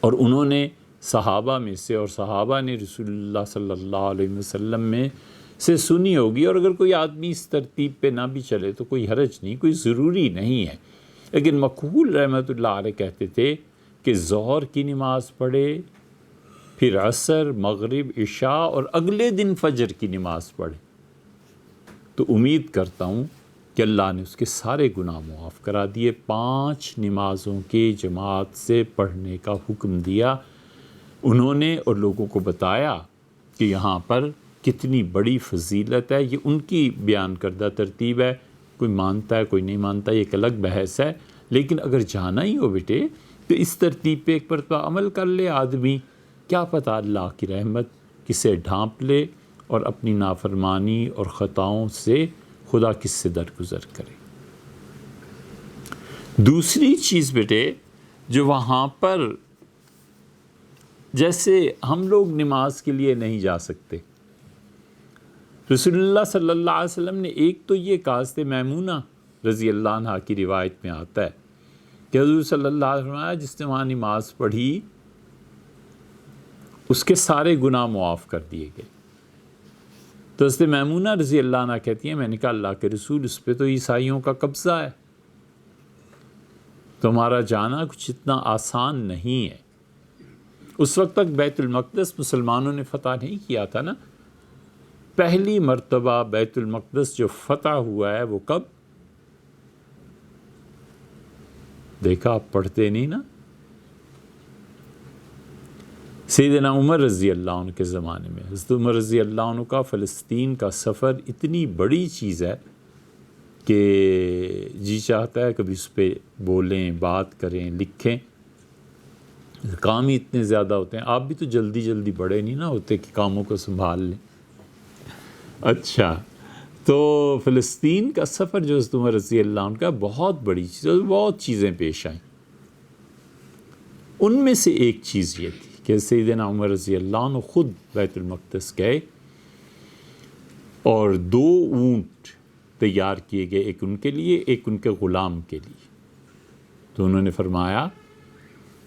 S1: اور انہوں نے صحابہ میں سے، اور صحابہ نے رسول اللہ صلی اللہ علیہ وسلم میں سے سنی ہوگی۔ اور اگر کوئی آدمی اس ترتیب پہ نہ بھی چلے تو کوئی حرج نہیں، کوئی ضروری نہیں ہے۔ لیکن مکحول رحمۃ اللہ علیہ کہتے تھے کہ ظہر کی نماز پڑھے، پھر عصر، مغرب، عشاء اور اگلے دن فجر کی نماز پڑھے تو امید کرتا ہوں کہ اللہ نے اس کے سارے گناہ معاف کرا دیے۔ 5 نمازوں کے جماعت سے پڑھنے کا حکم دیا انہوں نے اور لوگوں کو بتایا کہ یہاں پر کتنی بڑی فضیلت ہے۔ یہ ان کی بیان کردہ ترتیب ہے، کوئی مانتا ہے کوئی نہیں مانتا، یہ ایک الگ بحث ہے، لیکن اگر جانا ہی ہو بیٹے تو اس ترتیب پہ ایک مرتبہ عمل کر لے آدمی، کیا پتہ اللہ کی رحمت کسے ڈھانپ لے اور اپنی نافرمانی اور خطاؤں سے خدا کس سے درگزر کرے۔ دوسری چیز بیٹے جو وہاں پر جیسے ہم لوگ نماز کے لیے نہیں جا سکتے، رسول اللہ صلی اللہ علیہ وسلم نے ایک تو یہ کہا، حضرت میمونہ رضی اللہ عنہ کی روایت میں آتا ہے کہ حضور صلی اللہ علیہ وسلم جس نے وہاں نماز پڑھی اس کے سارے گناہ معاف کر دیے گئے۔ تو حضرت میمونہ رضی اللہ عنہ کہتی ہیں میں نے کہا اللہ کے رسول اس پہ تو عیسائیوں کا قبضہ ہے، تمہارا جانا کچھ اتنا آسان نہیں ہے۔ اس وقت تک بیت المقدس مسلمانوں نے فتح نہیں کیا تھا نا، پہلی مرتبہ بیت المقدس جو فتح ہوا ہے وہ کب؟ دیکھا آپ پڑھتے نہیں نا، سیدنا عمر رضی اللہ عنہ کے زمانے میں۔ حضرت عمر رضی اللہ عنہ کا فلسطین کا سفر اتنی بڑی چیز ہے کہ جی چاہتا ہے کبھی اس پہ بولیں، بات کریں، لکھیں، کام ہی اتنے زیادہ ہوتے ہیں۔ آپ بھی تو جلدی جلدی بڑے نہیں نا ہوتے کہ کاموں کو سنبھال لیں۔ اچھا، تو فلسطین کا سفر جو حضرت عمر رضی اللہ عنہ کا بہت بڑی چیز ہے، بہت چیزیں پیش آئیں۔ ان میں سے ایک چیز یہ تھی کہ سیدنا عمر رضی اللہ عنہ خود بیت المقدس گئے اور 2 اونٹ تیار کیے گئے، ایک ان کے لیے ایک ان کے غلام کے لیے۔ تو انہوں نے فرمایا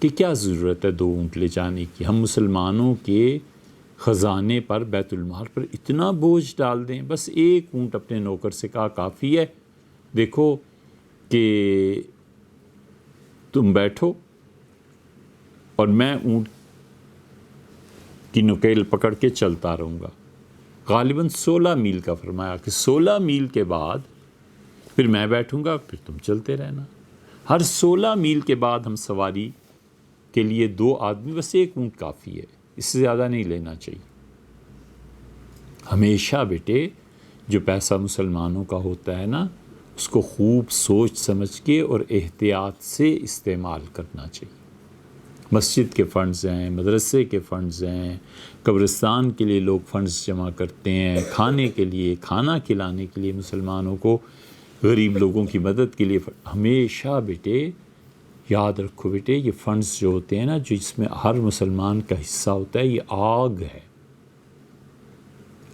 S1: کہ کیا ضرورت ہے 2 اونٹ لے جانے کی، ہم مسلمانوں کے خزانے پر بیت المال پر اتنا بوجھ ڈال دیں، بس 1 اونٹ اپنے نوکر سے کہا کافی ہے، دیکھو کہ تم بیٹھو اور میں اونٹ کی نکیل پکڑ کے چلتا رہوں گا۔ غالباً 16 میل کا فرمایا کہ 16 میل کے بعد پھر میں بیٹھوں گا، پھر تم چلتے رہنا۔ ہر 16 میل کے بعد ہم سواری کے لیے 2 آدمی، بس 1 اونٹ کافی ہے، اس سے زیادہ نہیں لینا چاہیے۔ ہمیشہ بیٹے جو پیسہ مسلمانوں کا ہوتا ہے نا اس کو خوب سوچ سمجھ کے اور احتیاط سے استعمال کرنا چاہیے۔ مسجد کے فنڈز ہیں، مدرسے کے فنڈز ہیں، قبرستان کے لیے لوگ فنڈز جمع کرتے ہیں، کھانے کے لیے، کھانا کھلانے کے لیے، مسلمانوں کو غریب لوگوں کی مدد کے لیے۔ ہمیشہ بیٹے یاد رکھو بیٹے یہ فنڈز جو ہوتے ہیں نا جو اس میں ہر مسلمان کا حصہ ہوتا ہے، یہ آگ ہے۔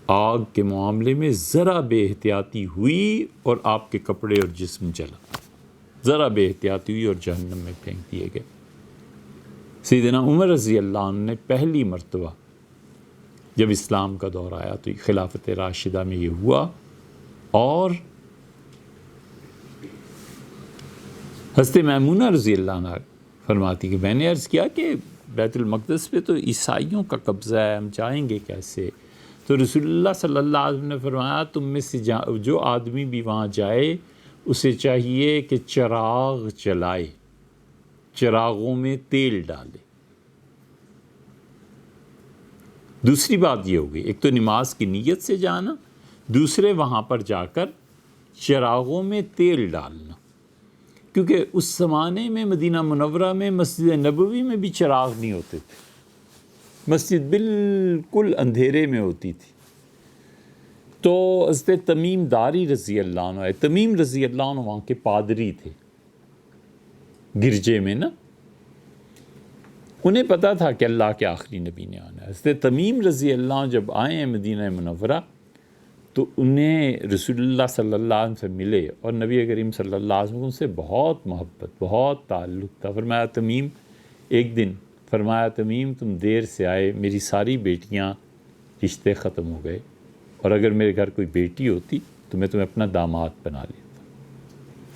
S1: آگ کے معاملے میں ذرا بے احتیاطی ہوئی اور آپ کے کپڑے اور جسم جلا، ذرا بے احتیاطی ہوئی اور جہنم میں پھینک دیے گئے۔ سیدنا عمر رضی اللہ عنہ نے پہلی مرتبہ جب اسلام کا دور آیا تو خلافت راشدہ میں یہ ہوا، اور حضرت میمونہ رضی اللہ عنہ فرماتی کہ میں نے عرض کیا کہ بیت المقدس پہ تو عیسائیوں کا قبضہ ہے، ہم جائیں گے کیسے؟ تو رسول اللہ صلی اللہ علیہ وسلم نے فرمایا تم میں سے جو آدمی بھی وہاں جائے اسے چاہیے کہ چراغ جلائے، چراغوں میں تیل ڈالے۔ دوسری بات یہ ہوگی، ایک تو نماز کی نیت سے جانا، دوسرے وہاں پر جا کر چراغوں میں تیل ڈالنا، کیونکہ اس زمانے میں مدینہ منورہ میں مسجد نبوی میں بھی چراغ نہیں ہوتے تھے، مسجد بالکل اندھیرے میں ہوتی تھی۔ تو حضرت تمیم داری رضی اللہ عنہ ہے، تمیم رضی اللہ عنہ وہاں کے پادری تھے گرجے میں نا، انہیں پتہ تھا کہ اللہ کے آخری نبی نے آنا ہے۔ حضرت تمیم رضی اللہ عنہ جب آئے ہیں مدینہ منورہ تو انہیں رسول اللہ صلی اللہ علیہ وسلم سے ملے، اور نبی کریم صلی اللہ علیہ وسلم سے بہت محبت، بہت تعلق تھا۔ فرمایا تمیم، ایک دن فرمایا تمیم تم دیر سے آئے، میری ساری بیٹیاں رشتے ختم ہو گئے، اور اگر میرے گھر کوئی بیٹی ہوتی تو میں تمہیں اپنا داماد بنا لیتا۔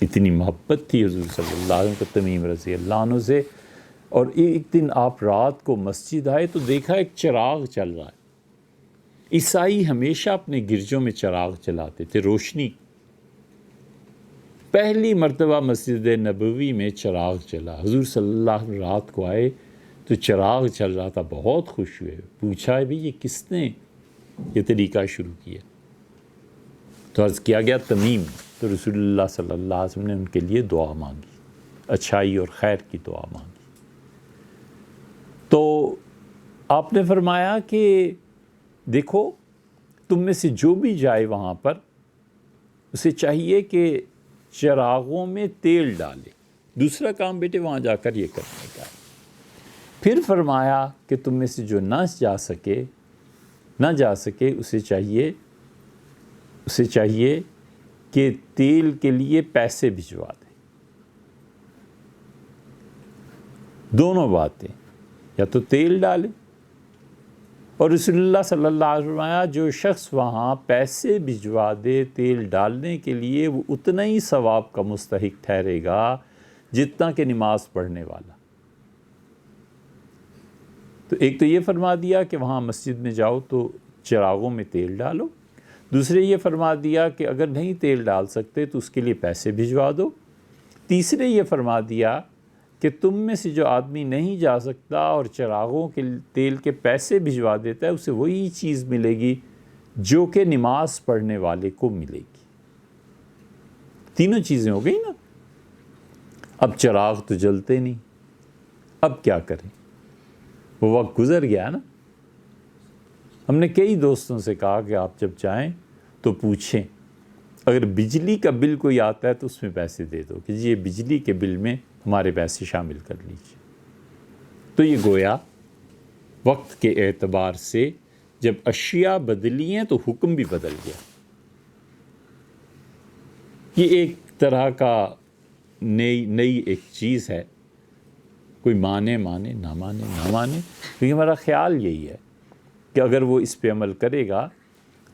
S1: اتنی محبت تھی حضور صلی اللہ علیہ وسلم کو تمیم رضی اللہ عنہ سے۔ اور ایک دن آپ رات کو مسجد آئے تو دیکھا ایک چراغ چل رہا ہے۔ عیسائی ہمیشہ اپنے گرجوں میں چراغ چلاتے تھے، روشنی۔ پہلی مرتبہ مسجد نبوی میں چراغ چلا، حضور صلی اللہ علیہ وسلم رات کو آئے تو چراغ چل رہا تھا، بہت خوش ہوئے، پوچھا بھی یہ کس نے یہ طریقہ شروع کیا؟ تو عرض کیا گیا تمیم، تو رسول اللہ صلی اللہ علیہ وسلم نے ان کے لیے دعا مانگی، اچھائی اور خیر کی دعا مانگی۔ تو آپ نے فرمایا کہ دیکھو تم میں سے جو بھی جائے وہاں پر اسے چاہیے کہ چراغوں میں تیل ڈالے، دوسرا کام بیٹے وہاں جا کر یہ کرنے کا ہے۔ پھر فرمایا کہ تم میں سے جو نہ جا سکے اسے چاہیے کہ تیل کے لیے پیسے بھجوا دے۔ دونوں باتیں، یا تو تیل ڈالے، اور رسول اللہ صلی اللہ علیہ وسلم جو شخص وہاں پیسے بھجوا دے تیل ڈالنے کے لیے وہ اتنا ہی ثواب کا مستحق ٹھہرے گا جتنا کہ نماز پڑھنے والا۔ تو ایک تو یہ فرما دیا کہ وہاں مسجد میں جاؤ تو چراغوں میں تیل ڈالو، دوسرے یہ فرما دیا کہ اگر نہیں تیل ڈال سکتے تو اس کے لیے پیسے بھجوا دو، تیسرے یہ فرما دیا کہ تم میں سے جو آدمی نہیں جا سکتا اور چراغوں کے تیل کے پیسے بھجوا دیتا ہے اسے وہی چیز ملے گی جو کہ نماز پڑھنے والے کو ملے گی۔ تینوں چیزیں ہو گئی نا۔ اب چراغ تو جلتے نہیں، اب کیا کریں؟ وہ وقت گزر گیا نا۔ ہم نے کئی دوستوں سے کہا کہ آپ جب جائیں تو پوچھیں، اگر بجلی کا بل کوئی آتا ہے تو اس میں پیسے دے دو کہ جی یہ بجلی کے بل میں ہمارے پیسے شامل کر لیجیے۔ تو یہ گویا وقت کے اعتبار سے جب اشیاء بدلی ہیں تو حکم بھی بدل گیا۔ یہ ایک طرح کا نئی ایک چیز ہے، کوئی مانے نہ مانے، لیکن ہمارا خیال یہی ہے کہ اگر وہ اس پہ عمل کرے گا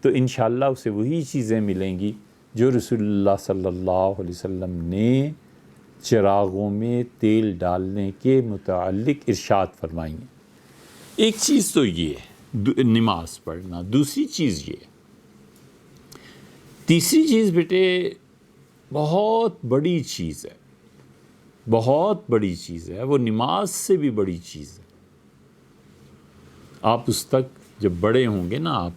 S1: تو انشاءاللہ اسے وہی چیزیں ملیں گی جو رسول اللہ صلی اللہ علیہ وسلم نے چراغوں میں تیل ڈالنے کے متعلق ارشاد فرمائی ہیں۔ ایک چیز تو یہ ہے نماز پڑھنا، دوسری چیز یہ، تیسری چیز بیٹے بہت بڑی چیز ہے، بہت بڑی چیز ہے، وہ نماز سے بھی بڑی چیز ہے۔ آپ اس تک جب بڑے ہوں گے نا آپ،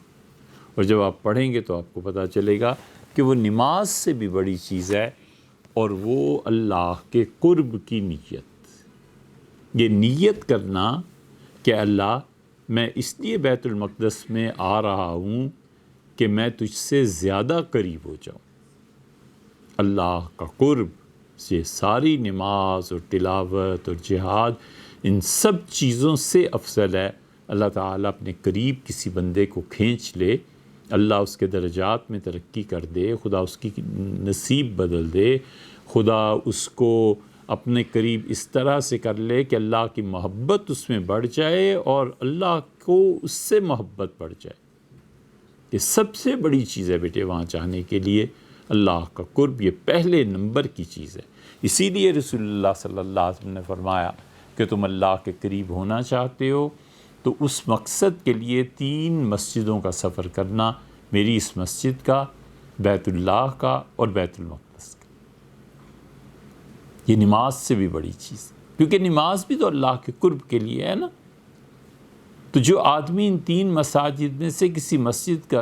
S1: اور جب آپ پڑھیں گے تو آپ کو پتہ چلے گا کہ وہ نماز سے بھی بڑی چیز ہے، اور وہ اللہ کے قرب کی نیت۔ یہ نیت کرنا کہ اللہ میں اس لیے بیت المقدس میں آ رہا ہوں کہ میں تجھ سے زیادہ قریب ہو جاؤں۔ اللہ کا قرب یہ ساری نماز اور تلاوت اور جہاد ان سب چیزوں سے افضل ہے۔ اللہ تعالیٰ اپنے قریب کسی بندے کو کھینچ لے، اللہ اس کے درجات میں ترقی کر دے، خدا اس کی نصیب بدل دے، خدا اس کو اپنے قریب اس طرح سے کر لے کہ اللہ کی محبت اس میں بڑھ جائے اور اللہ کو اس سے محبت بڑھ جائے۔ یہ سب سے بڑی چیز ہے بیٹے وہاں جانے کے لیے، اللہ کا قرب یہ پہلے نمبر کی چیز ہے۔ اسی لیے رسول اللہ صلی اللہ علیہ وسلم نے فرمایا کہ تم اللہ کے قریب ہونا چاہتے ہو تو اس مقصد کے لیے 3 مسجدوں کا سفر کرنا، میری اس مسجد کا، بیت اللہ کا اور بیت المقدس کا۔ یہ نماز سے بھی بڑی چیز، کیونکہ نماز بھی تو اللہ کے قرب کے لیے ہے نا۔ تو جو آدمی ان 3 مساجد میں سے کسی مسجد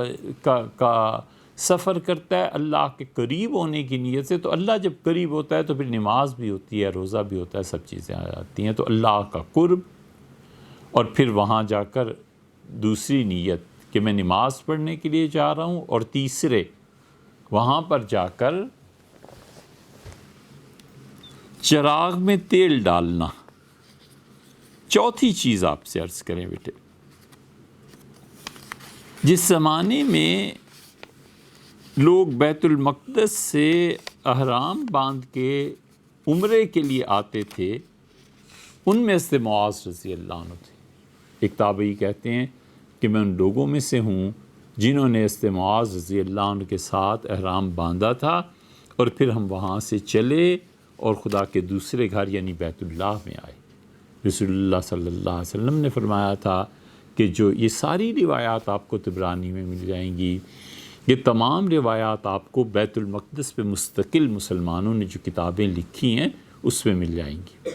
S1: کا سفر کرتا ہے اللہ کے قریب ہونے کی نیت سے، تو اللہ جب قریب ہوتا ہے تو پھر نماز بھی ہوتی ہے، روزہ بھی ہوتا ہے، سب چیزیں آ جاتی ہیں۔ تو اللہ کا قرب، اور پھر وہاں جا کر دوسری نیت کہ میں نماز پڑھنے کے لیے جا رہا ہوں، اور تیسرے وہاں پر جا کر چراغ میں تیل ڈالنا۔ چوتھی چیز آپ سے عرض کریں بیٹے، جس زمانے میں لوگ بیت المقدس سے احرام باندھ کے عمرے کے لیے آتے تھے، ان میں سے معاذ رضی اللہ عنہ تھے۔ ایک تابعی کہتے ہیں کہ میں ان لوگوں میں سے ہوں جنہوں نے معاذ رضی اللہ عنہ کے ساتھ احرام باندھا تھا، اور پھر ہم وہاں سے چلے اور خدا کے دوسرے گھر یعنی بیت اللہ میں آئے۔ رسول اللہ صلی اللہ علیہ وسلم نے فرمایا تھا کہ جو یہ ساری روایات آپ کو طبرانی میں مل جائیں گی، یہ تمام روایات آپ کو بیت المقدس پہ مستقل مسلمانوں نے جو کتابیں لکھی ہیں اس میں مل جائیں گی،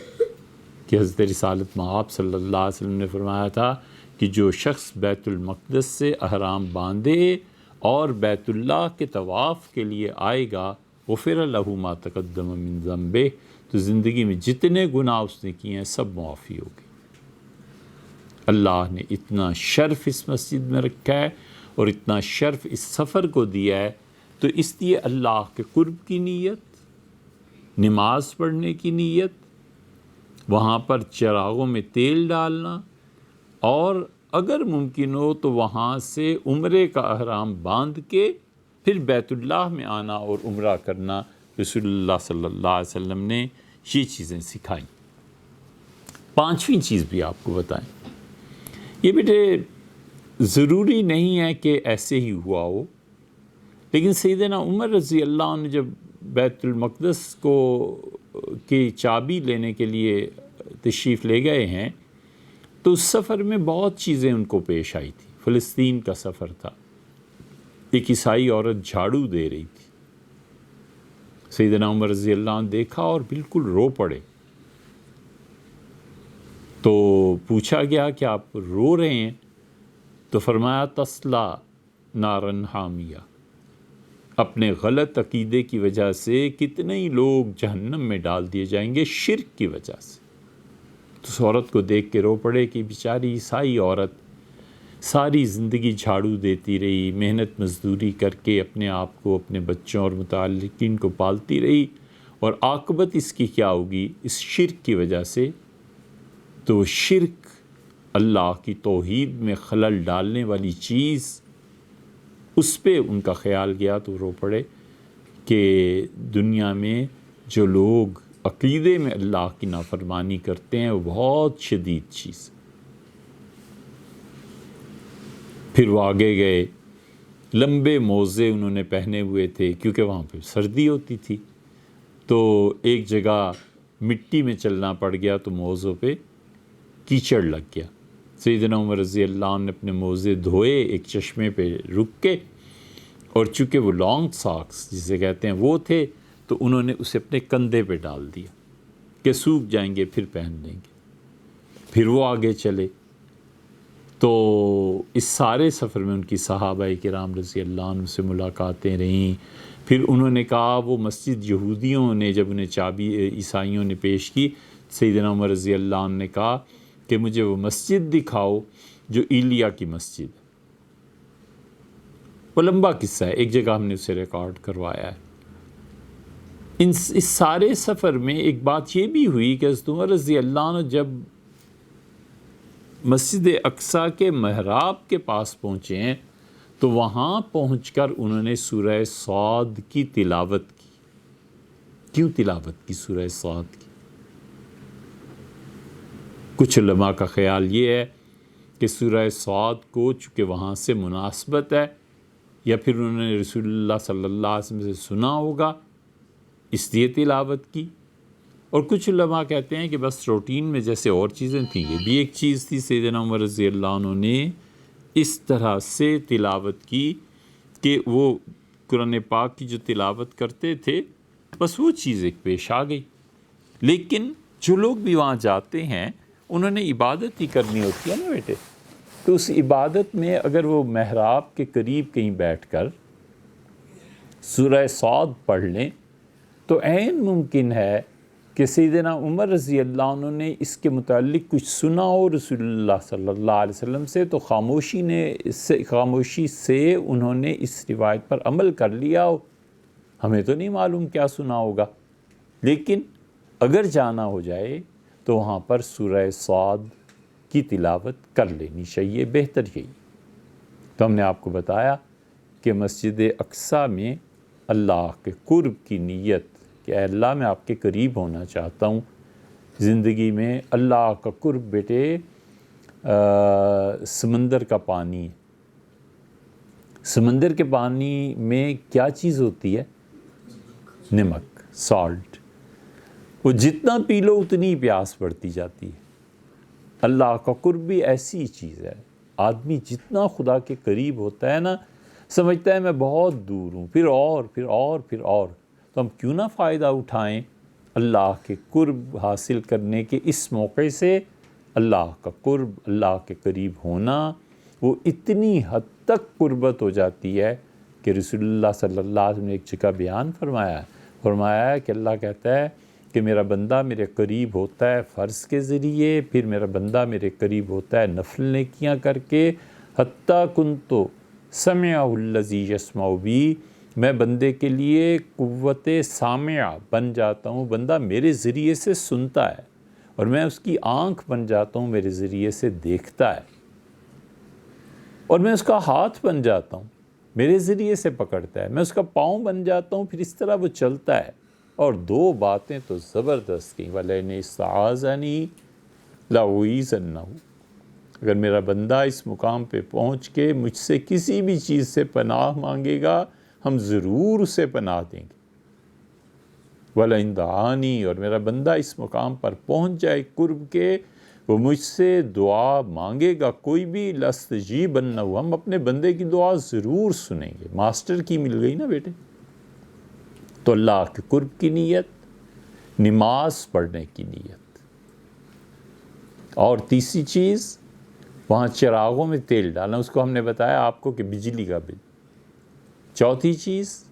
S1: کہ حضرت رسالت مآب صلی اللہ علیہ وسلم نے فرمایا تھا کہ جو شخص بیت المقدس سے احرام باندھے اور بیت اللہ کے طواف کے لیے آئے گا غفر لہ ما تقدم من ذنبہ، تو زندگی میں جتنے گناہ اس نے کیے ہیں سب معافی ہوگی۔ اللہ نے اتنا شرف اس مسجد میں رکھا ہے اور اتنا شرف اس سفر کو دیا ہے، تو اس لیے اللہ کے قرب کی نیت، نماز پڑھنے کی نیت، وہاں پر چراغوں میں تیل ڈالنا، اور اگر ممکن ہو تو وہاں سے عمرے کا احرام باندھ کے پھر بیت اللہ میں آنا اور عمرہ کرنا، رسول اللہ صلی اللہ علیہ وسلم نے یہ چیزیں سکھائیں۔ پانچویں چیز بھی آپ کو بتائیں، یہ بیٹے ضروری نہیں ہے کہ ایسے ہی ہوا ہو، لیکن سیدنا عمر رضی اللہ عنہ جب بیت المقدس کی چابی لینے کے لیے تشریف لے گئے ہیں تو اس سفر میں بہت چیزیں ان کو پیش آئی تھی۔ فلسطین کا سفر تھا، ایک عیسائی عورت جھاڑو دے رہی تھی، سیدنا عمر رضی اللہ عنہ دیکھا اور بالکل رو پڑے، تو پوچھا گیا کہ آپ رو رہے ہیں؟ تو فرمایا تسلا نارن حامیہ، اپنے غلط عقیدے کی وجہ سے کتنے ہی لوگ جہنم میں ڈال دیے جائیں گے شرک کی وجہ سے۔ تو اس عورت کو دیکھ کے رو پڑے کہ بیچاری عیسائی عورت ساری زندگی جھاڑو دیتی رہی، محنت مزدوری کر کے اپنے آپ کو، اپنے بچوں اور متعلقین کو پالتی رہی، اور عاقبت اس کی کیا ہوگی؟ اس شرک کی وجہ سے۔ تو شرک، اللہ کی توحید میں خلل ڈالنے والی چیز، اس پہ ان کا خیال گیا تو رو پڑے کہ دنیا میں جو لوگ عقیدے میں اللہ کی نافرمانی کرتے ہیں وہ بہت شدید چیز۔ پھر وہ آگے گئے، لمبے موزے انہوں نے پہنے ہوئے تھے کیونکہ وہاں پہ سردی ہوتی تھی، تو ایک جگہ مٹی میں چلنا پڑ گیا تو موزوں پہ کیچڑ لگ گیا۔ سیدنا عمر رضی اللہ عنہ نے اپنے موزے دھوئے ایک چشمے پہ رک کے، اور چونکہ وہ لانگ ساکس جسے کہتے ہیں وہ تھے، تو انہوں نے اسے اپنے کندھے پہ ڈال دیا کہ سوکھ جائیں گے پھر پہن لیں گے۔ پھر وہ آگے چلے، تو اس سارے سفر میں ان کی صحابہ کرام رضی اللہ عنہ سے ملاقاتیں رہیں۔ پھر انہوں نے کہا، وہ مسجد یہودیوں نے جب انہیں چابی عیسائیوں نے پیش کی، سیدنا عمر رضی اللہ عنہ نے کہا کہ مجھے وہ مسجد دکھاؤ جو ایلیا کی مسجد ہے۔ وہ لمبا قصہ ہے، ایک جگہ ہم نے اسے ریکارڈ کروایا ہے۔ اس سارے سفر میں ایک بات یہ بھی ہوئی کہ حضرت عمر رضی اللہ عنہ جب مسجد اقصیٰ کے محراب کے پاس پہنچے ہیں تو وہاں پہنچ کر انہوں نے سورہ صاد کی تلاوت کی۔ کیوں تلاوت کی سورہ صاد کی؟ کچھ علماء کا خیال یہ ہے کہ سورہ صاد کو چونکہ وہاں سے مناسبت ہے، یا پھر انہوں نے رسول اللہ صلی اللہ علیہ وسلم سے سنا ہوگا اس لیے تلاوت کی، اور کچھ علماء کہتے ہیں کہ بس روٹین میں جیسے اور چیزیں تھیں یہ بھی ایک چیز تھی۔ سیدنا عمر رضی اللہ عنہ نے اس طرح سے تلاوت کی کہ وہ قرآن پاک کی جو تلاوت کرتے تھے بس وہ چیز ایک پیش آ گئی۔ لیکن جو لوگ بھی وہاں جاتے ہیں انہوں نے عبادت ہی کرنی ہوتی ہے نا بیٹے، تو اس عبادت میں اگر وہ محراب کے قریب کہیں بیٹھ کر سورہ صاد پڑھ لیں تو عین ممکن ہے کہ سیدنا عمر رضی اللہ عنہ نے اس کے متعلق کچھ سنا ہو رسول اللہ صلی اللہ علیہ وسلم سے، تو خاموشی سے انہوں نے اس روایت پر عمل کر لیا ہو۔ ہمیں تو نہیں معلوم کیا سنا ہوگا، لیکن اگر جانا ہو جائے تو وہاں پر سورہ صاد کی تلاوت کر لینی چاہیے، بہتر یہی۔ تو ہم نے آپ کو بتایا کہ مسجد اقصیٰ میں اللہ کے قرب کی نیت کہ اے اللہ میں آپ کے قریب ہونا چاہتا ہوں زندگی میں۔ اللہ کا قرب بیٹے سمندر کا پانی ہے۔ سمندر کے پانی میں کیا چیز ہوتی ہے؟ نمک، سالٹ۔ وہ جتنا پی لو اتنی پیاس بڑھتی جاتی ہے۔ اللہ کا قرب بھی ایسی چیز ہے، آدمی جتنا خدا کے قریب ہوتا ہے نا، سمجھتا ہے میں بہت دور ہوں، پھر اور تو ہم کیوں نہ فائدہ اٹھائیں اللہ کے قرب حاصل کرنے کے اس موقع سے۔ اللہ کا قرب، اللہ کے قریب ہونا، وہ اتنی حد تک قربت ہو جاتی ہے کہ رسول اللہ صلی اللہ علیہ وسلم نے ایک جگہ بیان فرمایا ہے کہ اللہ کہتا ہے کہ میرا بندہ میرے قریب ہوتا ہے فرض کے ذریعے، پھر میرا بندہ میرے قریب ہوتا ہے نفل نیکیاں کر کے، حتیٰ کنتو سمعہ الذی یسمع بی، میں بندے کے لیے قوت سامعہ بن جاتا ہوں، بندہ میرے ذریعے سے سنتا ہے، اور میں اس کی آنکھ بن جاتا ہوں، میرے ذریعے سے دیکھتا ہے، اور میں اس کا ہاتھ بن جاتا ہوں، میرے ذریعے سے پکڑتا ہے، میں اس کا پاؤں بن جاتا ہوں، پھر اس طرح وہ چلتا ہے۔ اور دو باتیں تو زبردست کہیں، وَلَئِنِ اسْتَعَاذَنِي لَأُعِيذَنَّهُ، اگر میرا بندہ اس مقام پہ پہنچ کے مجھ سے کسی بھی چیز سے پناہ مانگے گا، ہم ضرور اسے پناہ دیں گے۔ وَلَئِن دَعَانِي، اور میرا بندہ اس مقام پر پہنچ جائے قرب کے، وہ مجھ سے دعا مانگے گا کوئی بھی، لَأَسْتَجِيبَنَّهُ، ہم اپنے بندے کی دعا ضرور سنیں گے۔ ماسٹر کی مل گئی نا بیٹے۔ تو اللہ کے قرب کی نیت، نماز پڑھنے کی نیت، اور تیسری چیز وہاں چراغوں میں تیل ڈالنا، اس کو ہم نے بتایا آپ کو کہ بجلی کا بل۔ چوتھی چیز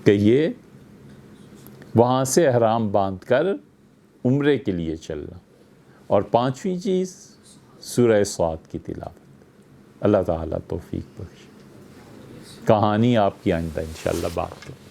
S1: کہ یہ وہاں سے احرام باندھ کر عمرے کے لیے چلنا، اور پانچویں چیز سورہ صاد کی تلاوت۔ اللہ تعالیٰ توفیق بخشے۔ کہانی آپ کی آئندہ انشاءاللہ بات کریں۔